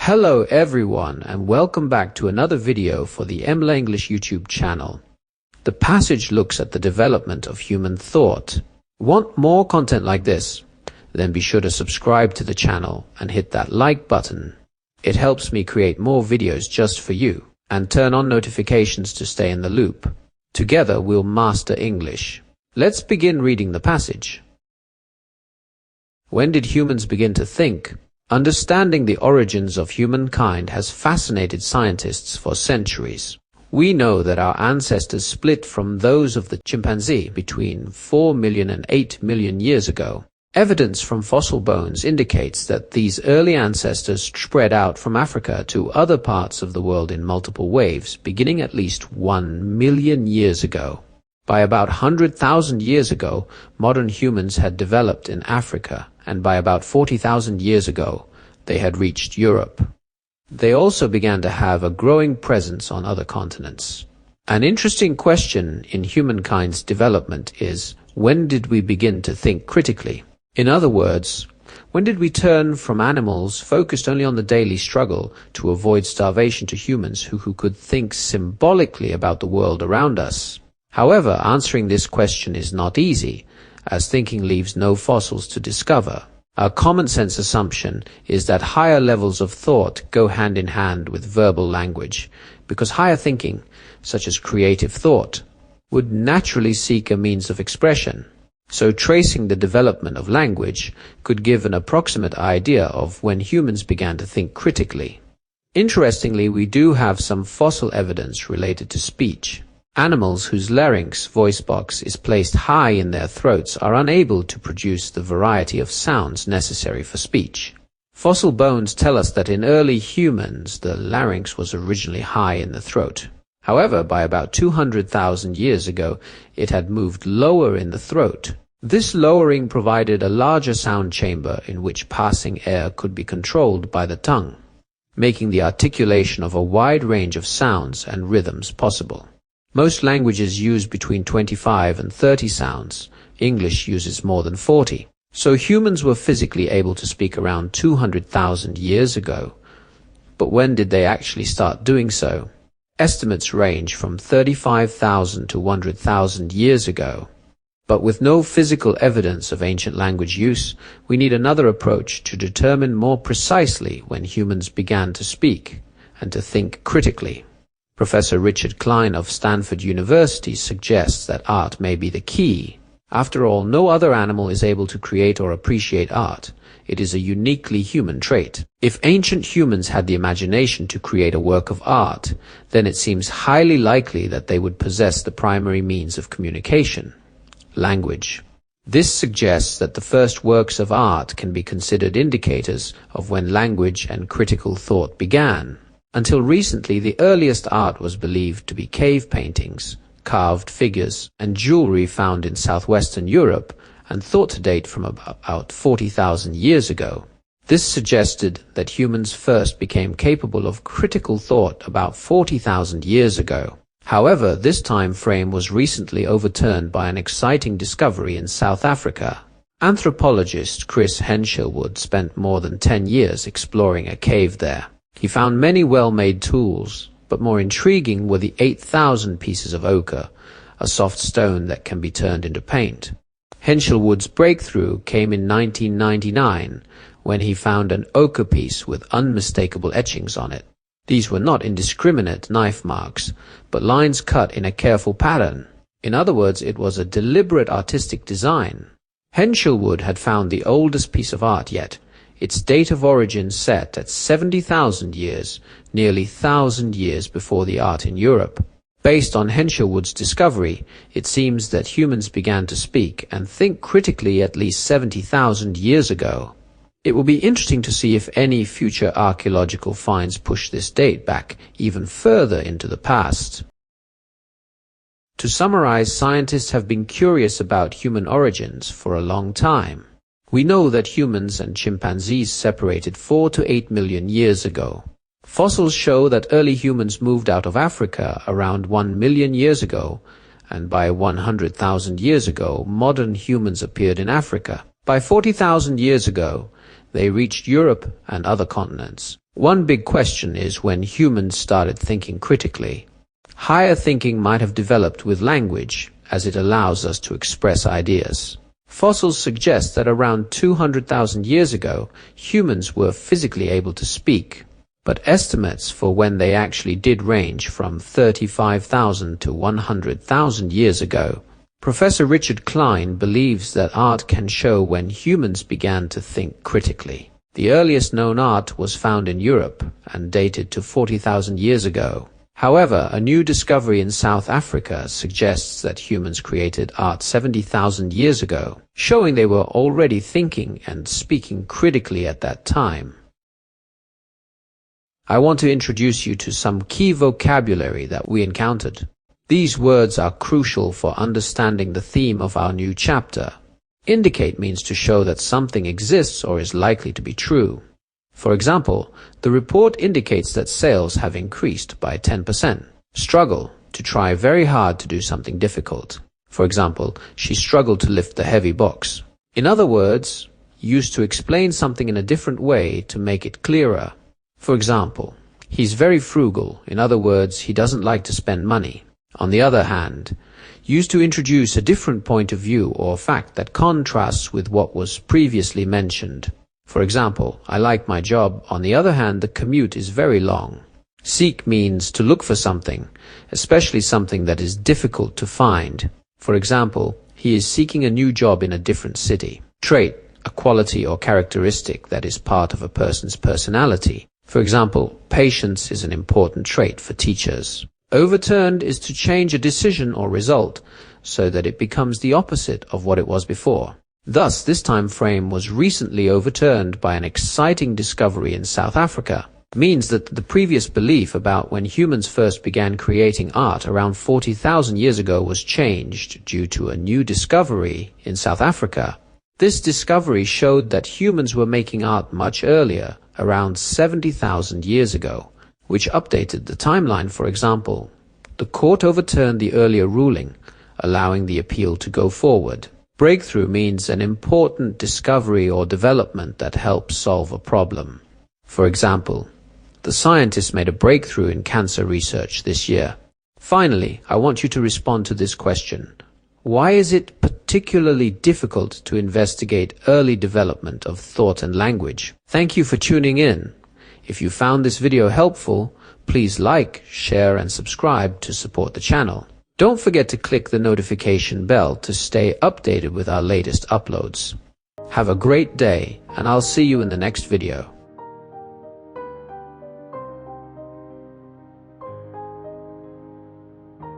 Hello everyone and welcome back to another video for the EMLA English YouTube channel. The passage looks at the development of human thought. Want more content like this? Then be sure to subscribe to the channel and hit that like button. It helps me create more videos just for you, and turn on notifications to stay in the loop. Together we'll master English. Let's begin reading the passage. When did humans begin to think? Understanding the origins of humankind has fascinated scientists for centuries. We know that our ancestors split from those of the chimpanzee between 4 million and 8 million years ago. Evidence from fossil bones indicates that these early ancestors spread out from Africa to other parts of the world in multiple waves, beginning at least 1 million years ago. By about 100,000 years ago, modern humans had developed in Africa, and by about 40,000 years ago, they had reached Europe. They also began to have a growing presence on other continents. An interesting question in humankind's development is, when did we begin to think critically? In other words, when did we turn from animals focused only on the daily struggle to avoid starvation to humans who could think symbolically about the world around us? However, answering this question is not easy, as thinking leaves no fossils to discover. A common-sense assumption is that higher levels of thought go hand in hand with verbal language, because higher thinking, such as creative thought, would naturally seek a means of expression. So tracing the development of language could give an approximate idea of when humans began to think critically. Interestingly, we do have some fossil evidence related to speech. Animals whose larynx voice box is placed high in their throats are unable to produce the variety of sounds necessary for speech. Fossil bones tell us that in early humans, the larynx was originally high in the throat. However, by about 200,000 years ago, it had moved lower in the throat. This lowering provided a larger sound chamber in which passing air could be controlled by the tongue, making the articulation of a wide range of sounds and rhythms possible. Most languages use between 25 and 30 sounds. English uses more than 40. So humans were physically able to speak around 200,000 years ago. But when did they actually start doing so? Estimates range from 35,000 to 100,000 years ago. But with no physical evidence of ancient language use, we need another approach to determine more precisely when humans began to speak and to think critically. Professor Richard Klein of Stanford University suggests that art may be the key. After all, no other animal is able to create or appreciate art. It is a uniquely human trait. If ancient humans had the imagination to create a work of art, then it seems highly likely that they would possess the primary means of communication: language. This suggests that the first works of art can be considered indicators of when language and critical thought began. Until recently, the earliest art was believed to be cave paintings, carved figures, and jewelry found in southwestern Europe, and thought to date from about 40,000 years ago. This suggested that humans first became capable of critical thought about 40,000 years ago. However, this time frame was recently overturned by an exciting discovery in South Africa. Anthropologist Chris Henshelwood spent more than 10 years exploring a cave there. He found many well-made tools, but more intriguing were the 8,000 pieces of ochre, a soft stone that can be turned into paint. Henshelwood's breakthrough came in 1999, when he found an ochre piece with unmistakable etchings on it. These were not indiscriminate knife marks, but lines cut in a careful pattern. In other words, it was a deliberate artistic design. Henshelwood had found the oldest piece of art yet, its date of origin set at 70,000 years, nearly 1,000 years before the art in Europe. Based on Henshelwood's discovery, it seems that humans began to speak and think critically at least 70,000 years ago. It will be interesting to see if any future archaeological finds push this date back even further into the past. To summarize, scientists have been curious about human origins for a long time. We know that humans and chimpanzees separated 4 to 8 million years ago. Fossils show that early humans moved out of Africa around 1 million years ago, and by 100,000 years ago, modern humans appeared in Africa. By 40,000 years ago, they reached Europe and other continents. One big question is when humans started thinking critically. Higher thinking might have developed with language, as it allows us to express ideas. Fossils suggest that around 200,000 years ago, humans were physically able to speak, but estimates for when they actually did range from 35,000 to 100,000 years ago. Professor Richard Klein believes that art can show when humans began to think critically. The earliest known art was found in Europe and dated to 40,000 years ago. However, a new discovery in South Africa suggests that humans created art 70,000 years ago, showing they were already thinking and speaking critically at that time. I want to introduce you to some key vocabulary that we encountered. These words are crucial for understanding the theme of our new chapter. Indicate means to show that something exists or is likely to be true. For example, the report indicates that sales have increased by 10%. Struggle, to try very hard to do something difficult. For example, she struggled to lift the heavy box. In other words, used to explain something in a different way to make it clearer. For example, he's very frugal. In other words, he doesn't like to spend money. On the other hand, used to introduce a different point of view or fact that contrasts with what was previously mentioned. For example, I like my job. On the other hand, the commute is very long. Seek means to look for something, especially something that is difficult to find. For example, he is seeking a new job in a different city. Trait, a quality or characteristic that is part of a person's personality. For example, patience is an important trait for teachers. Overturned is to change a decision or result so that it becomes the opposite of what it was before. Thus, this time frame was recently overturned by an exciting discovery in South Africa. Means that the previous belief about when humans first began creating art around 40,000 years ago was changed due to a new discovery in South Africa. This discovery showed that humans were making art much earlier, around 70,000 years ago, which updated the timeline. For example, the court overturned the earlier ruling, allowing the appeal to go forward. Breakthrough means an important discovery or development that helps solve a problem. For example, the scientists made a breakthrough in cancer research this year. Finally, I want you to respond to this question. Why is it particularly difficult to investigate early development of thought and language? Thank you for tuning in. If you found this video helpful, please like, share, and subscribe to support the channel. Don't forget to click the notification bell to stay updated with our latest uploads. Have a great day, and I'll see you in the next video.